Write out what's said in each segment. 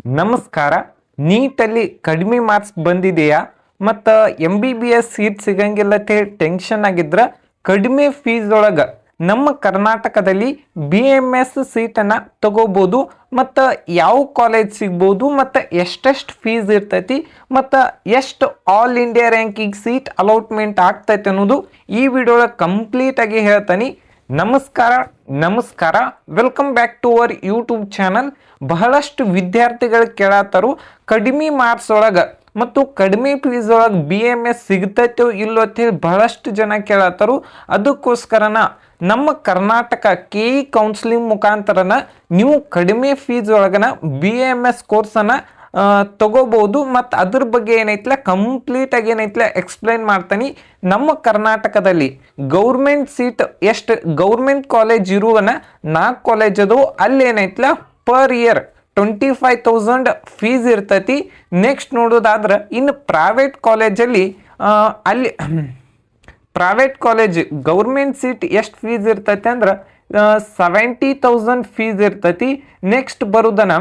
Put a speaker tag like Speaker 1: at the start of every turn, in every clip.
Speaker 1: ನಮಸ್ಕಾರ. ನೀಟಲ್ಲಿ ಕಡಿಮೆ ಮಾರ್ಕ್ಸ್ ಬಂದಿದೆಯಾ ಮತ್ತು MBBS ಸೀಟ್ ಸಿಗಂಗಿಲ್ಲ ಟೆನ್ಷನ್ ಆಗಿದ್ರೆ ಕಡಿಮೆ ಫೀಸ್ ಒಳಗೆ ನಮ್ಮ ಕರ್ನಾಟಕದಲ್ಲಿ BAMS ಸೀಟನ್ನು ತಗೋಬೋದು ಮತ್ತು ಯಾವ ಕಾಲೇಜ್ ಸಿಗ್ಬೋದು ಮತ್ತು ಎಷ್ಟೆಷ್ಟು ಫೀಸ್ ಇರ್ತೈತಿ ಮತ್ತು ಎಷ್ಟು all India ranking seat allotment ಆಗ್ತೈತೆ ಅನ್ನೋದು ಈ ವಿಡಿಯೋದಾಗ ಕಂಪ್ಲೀಟಾಗಿ ಹೇಳ್ತೀನಿ. ನಮಸ್ಕಾರ, welcome back to our YouTube channel. ಬಹಳಷ್ಟು ವಿದ್ಯಾರ್ಥಿಗಳು ಕೇಳತ್ತಾರು ಕಡಿಮೆ ಮಾರ್ಕ್ಸ್ ಒಳಗೆ ಮತ್ತು ಕಡಿಮೆ ಫೀಸ್ ಒಳಗೆ BAMS ಸಿಗ್ತೈತೋ ಇಲ್ಲೋ ಅಂತೇಳಿ ಬಹಳಷ್ಟು ಜನ ಕೇಳತ್ತಾರು. ಅದಕ್ಕೋಸ್ಕರನ ನಮ್ಮ ಕರ್ನಾಟಕ KE ಕೌನ್ಸಿಲಿಂಗ್ ಮುಖಾಂತರನ ನೀವು ಕಡಿಮೆ ಫೀಸ್ ಒಳಗನ BAMS ಕೋರ್ಸನ್ನು ತಗೋಬಹುದು ಮತ್ತು ಅದ್ರ ಬಗ್ಗೆ ಏನೈತಿಲ್ಲ ಕಂಪ್ಲೀಟಾಗಿ ಏನೈತಿಲ್ಲ ಎಕ್ಸ್ಪ್ಲೈನ್ ಮಾಡ್ತೀನಿ. ನಮ್ಮ ಕರ್ನಾಟಕದಲ್ಲಿ ಗೌರ್ಮೆಂಟ್ ಸೀಟ್ ಎಷ್ಟು ಗೌರ್ಮೆಂಟ್ ಕಾಲೇಜ್ ಇರುವನ 4 ಕಾಲೇಜ್ ಅದು ಅಲ್ಲಿ ಏನೈತಿಲ್ಲ ಪರ್ ಇಯರ್ 25,000 ಫೀಸ್ ಇರ್ತೈತಿ. ನೆಕ್ಸ್ಟ್ ನೋಡೋದಾದ್ರೆ ಇನ್ನು ಪ್ರೈವೇಟ್ ಕಾಲೇಜಲ್ಲಿ ಅಲ್ಲಿ ಪ್ರೈವೇಟ್ ಕಾಲೇಜ್ ಗೌರ್ಮೆಂಟ್ ಸೀಟ್ ಎಷ್ಟು ಫೀಸ್ ಇರ್ತೈತಿ ಅಂದ್ರೆ 70,000 ಫೀಸ್ ಇರ್ತೈತಿ. ನೆಕ್ಸ್ಟ್ ಬರೋದನ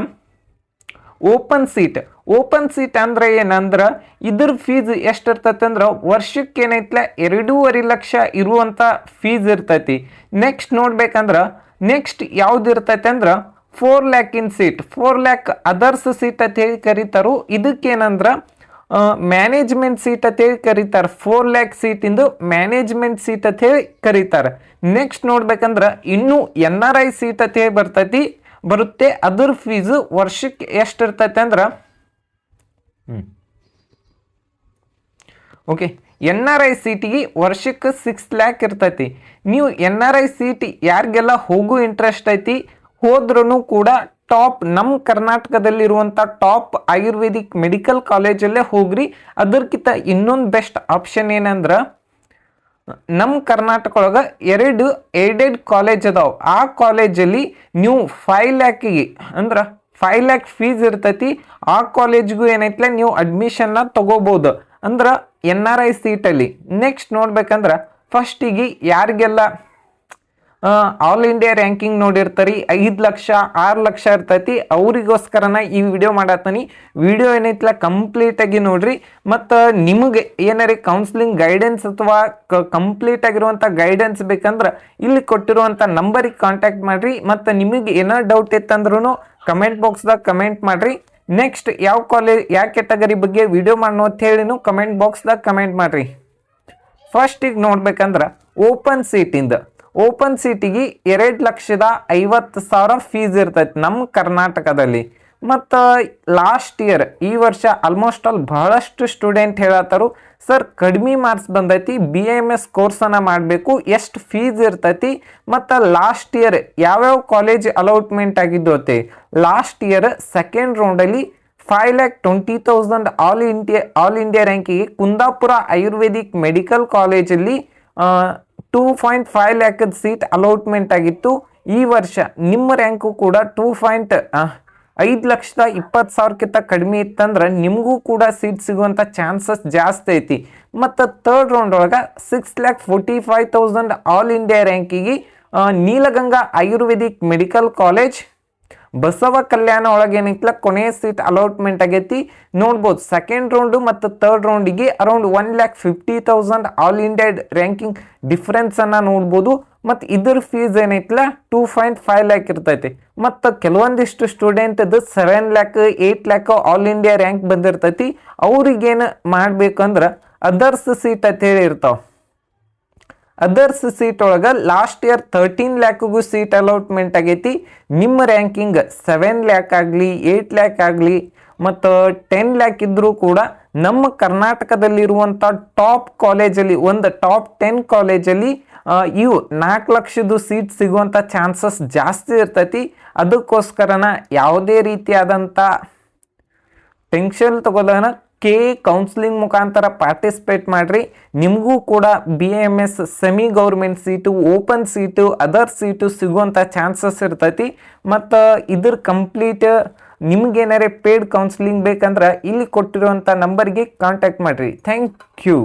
Speaker 1: ಓಪನ್ ಸೀಟ್ ಅಂದ್ರೆ ಏನಂದ್ರೆ ಇದ್ರ ಫೀಸ್ ಎಷ್ಟು ಇರ್ತೈತಿ ಅಂದ್ರೆ ವರ್ಷಕ್ಕೆ ಏನೈತಿಲ್ಲ 2.5 ಲಕ್ಷ ಇರುವಂಥ ಫೀಸ್ ಇರ್ತೈತಿ. ನೆಕ್ಸ್ಟ್ ನೋಡ್ಬೇಕಂದ್ರೆ ನೆಕ್ಸ್ಟ್ ಯಾವ್ದು ಇರ್ತೈತಿ ಅಂದ್ರೆ 4 lakh ಇನ್ ಸೀಟ್ 4 lakh ಅದರ್ಸ್ ಸೀಟ್ ಅಂತ ಹೇಳಿ ಕರೀತಾರು. ಇದಕ್ಕೇನಂದ್ರೆ ಮ್ಯಾನೇಜ್ಮೆಂಟ್ ಸೀಟ್ ಅಂತ ಹೇಳಿ ಕರೀತಾರೆ. 4 lakh ಸೀಟಿಂದು ಮ್ಯಾನೇಜ್ಮೆಂಟ್ ಸೀಟ್ ಅಂತ ಹೇಳಿ ಕರೀತಾರೆ. ನೆಕ್ಸ್ಟ್ ನೋಡ್ಬೇಕಂದ್ರೆ ಇನ್ನು NRI ಸೀಟ್ ಅಂತ ಹೇಳಿ ಬರುತ್ತೆ. ಅದ್ರ ಫೀಸು ವರ್ಷಕ್ಕೆ ಎಷ್ಟು ಇರ್ತೈತೆ ಅಂದ್ರೆ ಓಕೆ NRI ಸೀಟಿಗೆ ವರ್ಷಕ್ಕೆ 6 lakh ಇರ್ತೈತಿ. ನೀವು NRI ಸೀಟ್ ಯಾರಿಗೆಲ್ಲ ಹೋಗೋ ಇಂಟ್ರೆಸ್ಟ್ ಐತಿ ಹೋದ್ರೂ ಕೂಡ ಟಾಪ್ ನಮ್ಮ ಕರ್ನಾಟಕದಲ್ಲಿರುವಂಥ ಟಾಪ್ ಆಯುರ್ವೇದಿಕ್ ಮೆಡಿಕಲ್ ಕಾಲೇಜಲ್ಲೇ ಹೋಗ್ರಿ. ಅದಕ್ಕಿಂತ ಇನ್ನೊಂದು ಬೆಸ್ಟ್ ಆಪ್ಷನ್ ಏನಂದ್ರೆ ನಮ್ಮ ಕರ್ನಾಟಕ ಒಳಗೆ 2 ಏಡೆಡ್ ಕಾಲೇಜ್ ಅದಾವೆ. ಆ ಕಾಲೇಜಲ್ಲಿ ನೀವು 5 lakhಗೆ ಅಂದ್ರೆ 5 lakh ಫೀಸ್ ಇರ್ತೈತಿ. ಆ ಕಾಲೇಜ್ಗೂ ಏನೈತಿಲ್ಲ ನೀವು ಅಡ್ಮಿಷನ್ನ ತಗೋಬೋದು ಅಂದ್ರೆ NRI ಸೀಟಲ್ಲಿ. ನೆಕ್ಸ್ಟ್ ನೋಡ್ಬೇಕಂದ್ರೆ ಫಸ್ಟಿಗೆ ಯಾರಿಗೆಲ್ಲ ಆಲ್ ಇಂಡಿಯಾ ರ್ಯಾಂಕಿಂಗ್ ನೋಡಿರ್ತಾರೆ 5 ಲಕ್ಷ 6 ಲಕ್ಷ ಇರ್ತೈತಿ ಅವರಿಗೋಸ್ಕರನ ಈ ವಿಡಿಯೋ ಮಾಡತ್ತೀನಿ. ವಿಡಿಯೋ ಏನೈತಿಲ್ಲ ಕಂಪ್ಲೀಟಾಗಿ ನೋಡ್ರಿ. ಮತ್ತು ನಿಮಗೆ ಏನಾರ ಕೌನ್ಸಿಲಿಂಗ್ ಗೈಡೆನ್ಸ್ ಅಥವಾ ಕಂಪ್ಲೀಟ್ ಆಗಿರುವಂಥ ಗೈಡೆನ್ಸ್ ಬೇಕಂದ್ರೆ ಇಲ್ಲಿ ಕೊಟ್ಟಿರುವಂಥ ನಂಬರಿಗೆ ಕಾಂಟ್ಯಾಕ್ಟ್ ಮಾಡಿರಿ. ಮತ್ತು ನಿಮಗೆ ಏನೋ ಡೌಟ್ ಇತ್ತಂದ್ರೂ ಕಮೆಂಟ್ ಬಾಕ್ಸ್ದಾಗ ಕಮೆಂಟ್ ಮಾಡಿರಿ. ನೆಕ್ಸ್ಟ್ ಯಾವ ಕ್ಯಾಟಗರಿ ಬಗ್ಗೆ ವಿಡಿಯೋ ಮಾಡೋ ಅಂತ ಹೇಳಿನೂ ಕಮೆಂಟ್ ಬಾಕ್ಸ್ದಾಗ ಕಮೆಂಟ್ ಮಾಡಿರಿ. ಫಸ್ಟಿಗೆ ನೋಡ್ಬೇಕಂದ್ರೆ ಓಪನ್ ಸೀಟಿಗೆ 2,50,000 ಫೀಸ್ ಇರ್ತೈತಿ ನಮ್ಮ ಕರ್ನಾಟಕದಲ್ಲಿ. ಮತ್ತು ಲಾಸ್ಟ್ ಇಯರ್ ಈ ವರ್ಷ ಆಲ್ಮೋಸ್ಟ್ ಆಲ್ ಬಹಳಷ್ಟು ಸ್ಟೂಡೆಂಟ್ ಹೇಳತ್ತಾರು ಸರ್ ಕಡಿಮೆ ಮಾರ್ಕ್ಸ್ ಬಂದೈತಿ BAMS ಕೋರ್ಸನ್ನು ಮಾಡಬೇಕು ಎಷ್ಟು ಫೀಸ್ ಇರ್ತೈತಿ ಮತ್ತು ಲಾಸ್ಟ್ ಇಯರ್ ಯಾವ್ಯಾವ ಕಾಲೇಜ್ ಅಲಾಟ್ಮೆಂಟ್ ಆಗಿದ್ದು ಅಂತೆ. ಲಾಸ್ಟ್ ಇಯರ್ ಸೆಕೆಂಡ್ ರೌಂಡಲ್ಲಿ 5,20,000 ಆಲ್ ಇಂಡಿಯಾ ರ್ಯಾಂಕಿಗೆ ಕುಂದಾಪುರ ಆಯುರ್ವೇದಿಕ್ ಮೆಡಿಕಲ್ ಕಾಲೇಜಲ್ಲಿ 2.5 lakh ಸೀಟ್ ಅಲಾಟ್ಮೆಂಟ್ ಆಗಿತ್ತು. ಈ ವರ್ಷ ನಿಮ್ಮ ರ್ಯಾಂಕು ಕೂಡ 5,20,000 ಕಡಿಮೆ ಇತ್ತಂದ್ರೆ ನಿಮಗೂ ಕೂಡ ಸೀಟ್ ಸಿಗುವಂಥ ಚಾನ್ಸಸ್ ಜಾಸ್ತಿ ಐತಿ. ಮತ್ತು ಥರ್ಡ್ ರೌಂಡ್ ಒಳಗೆ 6,45,000 ಆಲ್ ಇಂಡಿಯಾ ರ್ಯಾಂಕಿಗೆ Nilaganga ayurvedic medical college Basava Kalyana ಒಳಗೆ ಏನೈತಿಲ್ಲ ಕೊನೆಯ ಸೀಟ್ ಅಲಾಟ್ಮೆಂಟ್ ಆಗೈತಿ. ನೋಡ್ಬೋದು ಸೆಕೆಂಡ್ ರೌಂಡು ಮತ್ತು ಥರ್ಡ್ ರೌಂಡಿಗೆ ಅರೌಂಡ್ 1,50,000 ಆಲ್ ಇಂಡಿಯಾ ರ್ಯಾಂಕಿಂಗ್ ಡಿಫ್ರೆನ್ಸನ್ನು ನೋಡ್ಬೋದು. ಮತ್ತು ಇದ್ರ ಫೀಸ್ ಏನೈತಿಲ್ಲ 2.5 lakh ಇರ್ತೈತಿ. ಮತ್ತು ಕೆಲವೊಂದಿಷ್ಟು ಸ್ಟೂಡೆಂಟ್ 7 lakh 8 lakh ಆಲ್ ಇಂಡಿಯಾ ರ್ಯಾಂಕ್ ಬಂದಿರ್ತೈತಿ. ಅವ್ರಿಗೇನು ಮಾಡಬೇಕಂದ್ರೆ ಅದರ್ಸ್ ಸೀಟ್ ಅಂತ ಹೇಳಿ ಇರ್ತಾವೆ. ಅದರ್ಸ್ ಸೀಟ್ ಒಳಗೆ ಲಾಸ್ಟ್ ಇಯರ್ 13 lakhಗೂ ಸೀಟ್ ಅಲಾಟ್ಮೆಂಟ್ ಆಗೈತಿ. ನಿಮ್ಮ ರ್ಯಾಂಕಿಂಗ್ 7 lakh ಆಗಲಿ 8 lakh ಆಗಲಿ ಮತ್ತು 10 lakh ಇದ್ದರೂ ಕೂಡ ನಮ್ಮ ಕರ್ನಾಟಕದಲ್ಲಿರುವಂಥ ಟಾಪ್ ಕಾಲೇಜಲ್ಲಿ ಒಂದು ಟಾಪ್ 10 ಕಾಲೇಜಲ್ಲಿ ಇವು 4 ಲಕ್ಷದ ಸೀಟ್ ಸಿಗುವಂಥ ಚಾನ್ಸಸ್ ಜಾಸ್ತಿ ಇರ್ತೈತಿ. ಅದಕ್ಕೋಸ್ಕರನ ಯಾವುದೇ ರೀತಿಯಾದಂಥ ಟೆನ್ಷನ್ ತಗೊಳ್ಳೋಣ KE ಕೌನ್ಸಿಲಿಂಗ್ ಮುಖಾಂತರ ಪಾರ್ಟಿಸಿಪೇಟ್ ಮಾಡಿರಿ. ನಿಮಗೂ ಕೂಡ BAMS semi government seat open seat other seat ಸಿಗುವಂಥ ಚಾನ್ಸಸ್ ಇರ್ತೈತಿ. ಮತ್ತು ಇದ್ರ ಕಂಪ್ಲೀಟ್ ನಿಮ್ಗೇನಾರೇ ಪೇಯ್ಡ್ ಕೌನ್ಸಿಲಿಂಗ್ ಬೇಕಂದ್ರೆ ಇಲ್ಲಿ ಕೊಟ್ಟಿರುವಂಥ ನಂಬರ್ಗೆ ಕಾಂಟ್ಯಾಕ್ಟ್ ಮಾಡಿರಿ. Thank you.